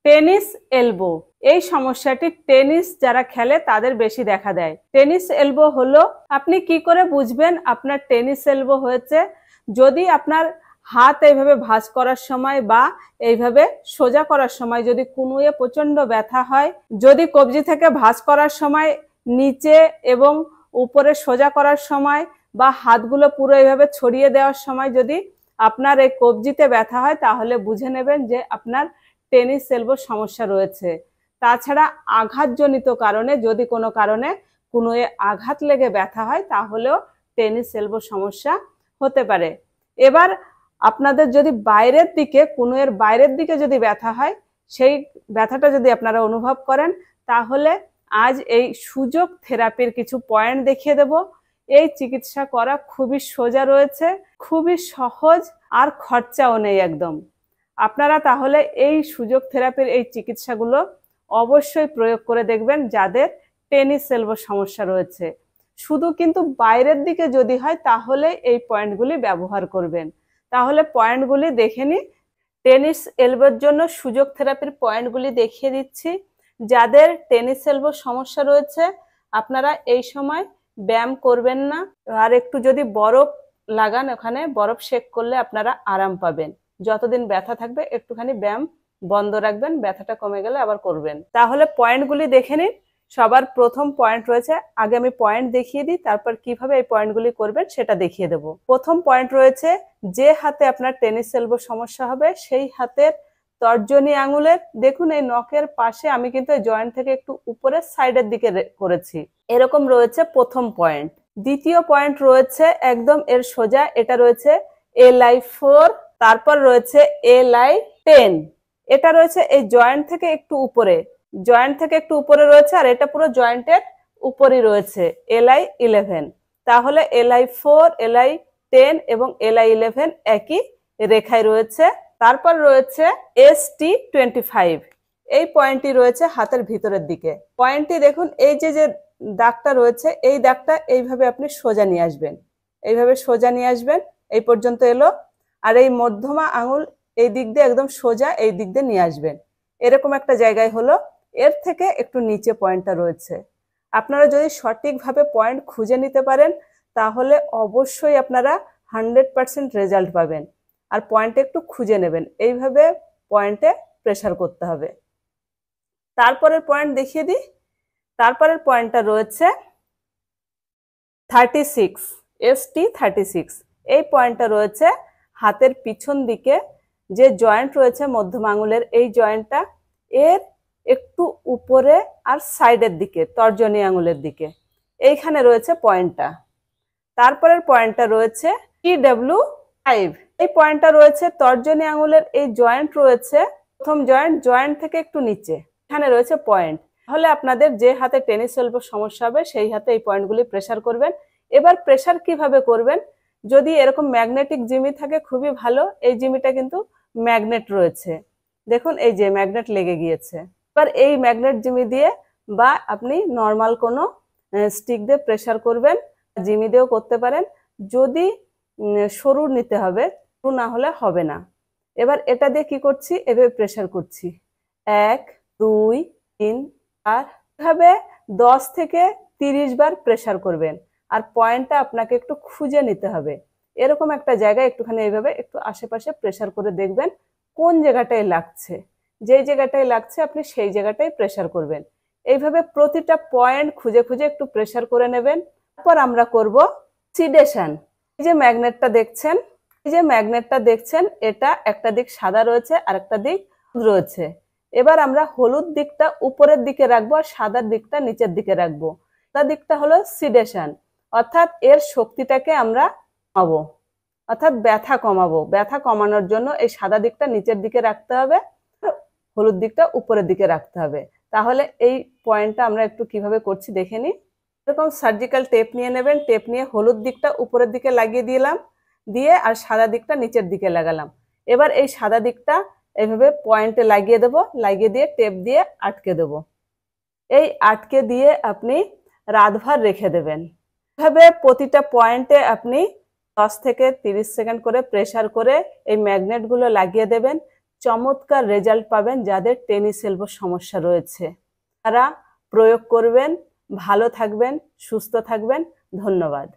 Tennis elbow, এই সমস্যাটি tennis যারা খেলে তাদের বেশি দেখা দেয়। টেনিস এলবো হলো, আপনি কি করে বুঝবেন আপনার টেনিস এলবো হয়েছে? যদি আপনার হাত এইভাবে ভাঁজ করার সময় বা এইভাবে সোজা করার সময় যদি কনুইয়ে প্রচন্ড ব্যথা হয়, যদি কবজি থেকে ভাঁজ করার সময় নিচে এবং উপরে সোজা করার সময় বা হাতগুলো পুরো এইভাবে ছড়িয়ে দেওয়ার সময় যদি আপনার এই কবজিতে ব্যথা হয়, তাহলে বুঝে নেবেন যে আপনার টেনিস এলবোর সমস্যা রয়েছে। তাছাড়া আঘাতজনিত কারণে যদি কোনো কারণে কনুইয়ে আঘাত লেগে ব্যথা হয়, তাহলেও টেনিস এলবোর সমস্যা হতে পারে। এবার আপনাদের যদি বাইরের দিকে, কনুইয়ের বাইরের দিকে যদি ব্যথা হয়, সেই ব্যথাটা যদি আপনারা অনুভব করেন, তাহলে আজ এই সুযোগ থেরাপির কিছু পয়েন্ট দেখিয়ে দেব। এই চিকিৎসা করা খুবই সোজা রয়েছে, খুবই সহজ, আর খরচাও নেই একদম। আপনারা তাহলে এই সুযোগ থেরাপির এই চিকিৎসাগুলো অবশ্যই প্রয়োগ করে দেখবেন যাদের টেনিস এলবোর সমস্যা রয়েছে। শুধু কিন্তু বাইরের দিকে যদি হয়, তাহলে এই পয়েন্টগুলি ব্যবহার করবেন। তাহলে পয়েন্টগুলি দেখে নিই। টেনিস এলবোর জন্য সুযোগ থেরাপির পয়েন্টগুলি দেখিয়ে দিচ্ছি। যাদের টেনিস এলবোর সমস্যা রয়েছে, আপনারা এই সময় ব্যায়াম করবেন না, আর একটু যদি বরফ লাগান, ওখানে বরফ শেক করলে আপনারা আরাম পাবেন। যতদিন ব্যথা থাকবে একটুখানি ব্যায়াম বন্ধ রাখবেন, ব্যথাটা কমে গেলে আবার করবেন। তাহলে পয়েন্টগুলি দেখে নিন। সবার প্রথম পয়েন্ট রয়েছে, আগে আমি পয়েন্ট দেখিয়ে দিই, তারপর কিভাবে এই পয়েন্টগুলি করবেন সেটা দেখিয়ে দেব। প্রথম পয়েন্ট রয়েছে, যে হাতে আপনার টেনিস এলবোর সমস্যা হবে সেই হাতের তর্জনী আঙুলের, দেখুন এই নখের পাশে আমি কিন্তু এই জয়েন্ট থেকে একটু উপরের সাইডের দিকে করেছি, এরকম রয়েছে প্রথম পয়েন্ট। দ্বিতীয় পয়েন্ট রয়েছে একদম এর সোজা, এটা রয়েছে LI4, তারপর রয়েছে LI10, এটা রয়েছে এই জয়েন্ট থেকে একটু উপরে, জয়েন্ট থেকে একটু উপরে রয়েছে, আর এটা পুরো জয়েন্টের উপরই রয়েছে LI11। তাহলে LI4, LI10 এবং LI11 একই রেখায় রয়েছে। তারপর রয়েছে ST25, এই পয়েন্টটি রয়েছে হাতের ভিতরের দিকে। পয়েন্টটি দেখুন, এই যে যে দাগটা রয়েছে, এই দাগটা এইভাবে আপনি সোজা নিয়ে আসবেন, এইভাবে সোজা নিয়ে আসবেন, এই পর্যন্ত এলো, আর এই মধ্যমা আঙুল এই দিক দিয়ে একদম সোজা এই দিক দিয়ে নিয়ে আসবেন, এরকম একটা জায়গায় হলো। এর থেকে একটু নিচে পয়েন্টটা রয়েছে। আপনারা যদি সঠিকভাবে পয়েন্ট খুঁজে নিতে পারেন, তাহলে অবশ্যই আপনারা 100% রেজাল্ট পাবেন। আর পয়েন্টে একটু খুঁজে নেবেন, এইভাবে পয়েন্টে প্রেসার করতে হবে। তারপরের পয়েন্ট দেখিয়ে দিই। তারপরের পয়েন্টটা রয়েছে 36, ST36, এই পয়েন্টটা রয়েছে হাতের পিছন দিকে, যে জয়েন্ট রয়েছে মধ্যম আঙুলের, এই জয়েন্টটা এর একটু উপরে আর সাইডের দিকে, তর্জনী আঙুলের দিকে, এইখানে রয়েছে পয়েন্টটা। তারপরের পয়েন্টটা রয়েছে TW5, এই পয়েন্টটা রয়েছে তর্জনী আঙুলের, এই জয়েন্ট রয়েছে প্রথম জয়েন্ট, জয়েন্ট থেকে একটু নিচে, এখানে রয়েছে পয়েন্ট। তাহলে আপনাদের যে হাতে টেনিস এলবোর সমস্যা হবে সেই হাতে এই পয়েন্টগুলি প্রেসার করবেন। এবার প্রেসার কিভাবে করবেন, যদি এরকম ম্যাগনেটিক জিমি থাকে খুবই ভালো, এই জিমিটা কিন্তু ম্যাগনেট রয়েছে, দেখুন এই যে ম্যাগনেট লেগে গিয়েছে। এবার এই ম্যাগনেট জিমি দিয়ে বা আপনি নর্মাল কোনো স্টিক দিয়ে প্রেসার করবেন, জিমি দিয়েও করতে পারেন। যদি সরু নিতে হবে, সরু না হলে হবে না। এবার এটা দিয়ে কি করছি, এভাবে প্রেসার করছি, 1 2 3 4, এভাবে 10 থেকে 30 বার প্রেসার করবেন। আর পয়েন্টটা আপনাকে একটু খুঁজে নিতে হবে, এরকম একটা জায়গায় একটুখানি এইভাবে একটু আশেপাশে প্রেসার করে দেখবেন কোন জায়গাটায় লাগছে, যেই জায়গাটায় লাগছে আপনি সেই জায়গাটায় প্রেসার করবেন। এইভাবে প্রতিটা পয়েন্ট খুঁজে খুঁজে একটু প্রেসার করে নেবেন। তারপর আমরা করব সিডেশন। এই যে ম্যাগনেটটা দেখছেন, এই যে ম্যাগনেটটা দেখছেন, এটা একটা দিক সাদা রয়েছে আর একটা দিক রয়েছে। এবার আমরা হলুদ দিকটা উপরের দিকে রাখবো আর সাদা দিকটা নিচের দিকে রাখবো। সাদা দিকটা হলো সিডেশন, অর্থাৎ এর শক্তিটাকে আমরা কমাবো, অর্থাৎ ব্যথা কমাবো। ব্যথা কমানোর জন্য এই সাদা দিকটা নিচের দিকে রাখতে হবে, হলুদ দিকটা উপরের দিকে রাখতে হবে। তাহলে এই পয়েন্টটা আমরা একটু কিভাবে করছি দেখে নিই। এরকম সার্জিক্যাল টেপ নিয়ে নেবেন, টেপ নিয়ে হলুদ দিকটা উপরের দিকে লাগিয়ে দিলাম, দিয়ে আর সাদা দিকটা নিচের দিকে লাগালাম। এবার এই সাদা দিকটা এইভাবে পয়েন্টে লাগিয়ে দেব, লাগিয়ে দিয়ে টেপ দিয়ে আটকে দেব। এই আটকে দিয়ে আপনি রাতভর রেখে দেবেন। এভাবে প্রতিটা পয়েন্টে আপনি 10 থেকে 30 সেকেন্ড করে প্রেসার করে এই ম্যাগনেটগুলো লাগিয়ে দেবেন। চমৎকার রেজাল্ট পাবেন যাদের টেনিস এলবো সমস্যা রয়েছে। তারা প্রয়োগ করবেন, ভালো থাকবেন, সুস্থ থাকবেন। ধন্যবাদ।